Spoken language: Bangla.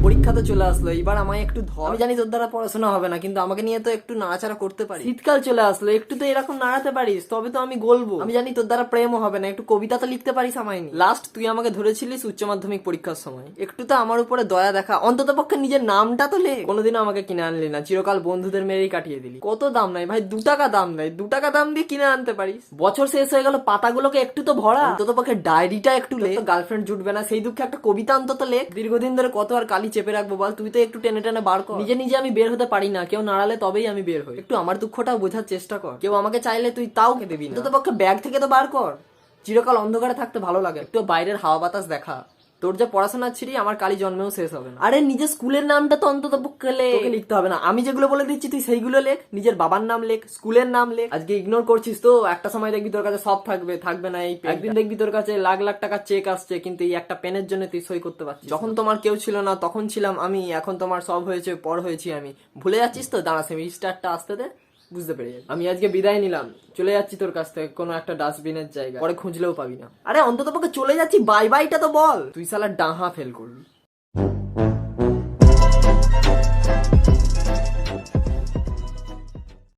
পরীক্ষা তো চলে আসলো, এবার আমায় একটু ধর। আমি জানি তোর দ্বারা পড়াশোনা হবে না, কিন্তু আমাকে নিয়ে তো একটু নাড়াচাড়া করতে পারি। শীতকাল চলে আসলো, একটু তো এরকম নাড়াতে পারিস, তবে তো আমি গলবো। আমি জানি তোর দ্বারা প্রেমও হবে না, একটু কবিতা তো লিখতে পারিস আমায় নিয়ে। লাস্ট তুই আমাকে ধরেছিলিস উচ্চ মাধ্যমিক পরীক্ষার সময়, একটু তো আমার উপরে দয়া দেখা, অন্তত পক্ষে নিজের নামটা তো লেখ। কোনোদিনও আমাকে কিনে আনলি না, চিরকাল বন্ধুদের মেরেই কাটিয়ে দিলি। কত দাম নাই ভাই, 2 টাকা দাম নাই, 2 টাকা দাম দিয়ে কিনে আনতে পারিস। বছর শেষ হয়ে গেল, পাতাগুলোকে একটু তো ভরা, অন্তত পক্ষে ডায়েরিটা একটু লেখ। গার্লফ্রেন্ড জুটবে না সেই দুঃখে একটা কবিতা অন্তত লেখ। দীর্ঘদিন ধরে কত আর কালি চেপে রাখবো বল, তুই তো একটু টেনে টেনে বার কর। নিজে নিজে আমি বের হতে পারি না, কেউ নাড়ালে তবেই আমি বের হই। একটু আমার দুঃখটাও বোঝার চেষ্টা কর। কেউ আমাকে চাইলে তুই তাও কে দিবি না, অন্তত পক্ষে ব্যাগ থেকে তো বার কর। চিরকাল অন্ধকারে থাকতে ভালো লাগে, একটু বাইরের হাওয়া বাতাস দেখা। তোর যে পড়াশোনা ছিড়ি আমার কালি জন্মেও শেষ হবে না। আরে নিজের স্কুলের নামটা তো অন্তত পক্ষে তোকে লিখতে হবে না, আমি যেগুলো বলে দিচ্ছি তুই সেইগুলো লেখ। নিজের বাবার নাম লেখ, স্কুলের নাম লেখ। আজকে ইগনোর করছিস তো, একটা সময় দেখবি তোর কাছে সব থাকবে, থাকবে না এই একদিন দেখবি তোর কাছে লাখ লাখ টাকা চেক আসছে, কিন্তু এই একটা পেনের জন্য তুই সই করতে পারছিস। যখন তোমার কেউ ছিল না তখন ছিলাম আমি, এখন তোমার সব হয়েছে পর হয়েছি আমি। ভুলে যাচ্ছিস তো, দাঁড়া সেমিস্টারটা আসতে দে, বুঝতে পেরে যাবি। আমি আজকে বিদায় নিলাম, চলে যাচ্ছি তোর কাছ থেকে কোনো একটা ডাস্টবিনের জায়গা, পরে খুঁজলেও পাবি না। আরে অন্তত পক্ষে চলে যাচ্ছি, বাই বাইটা তো বল। তুই শালা ডাহা ফেল করবি।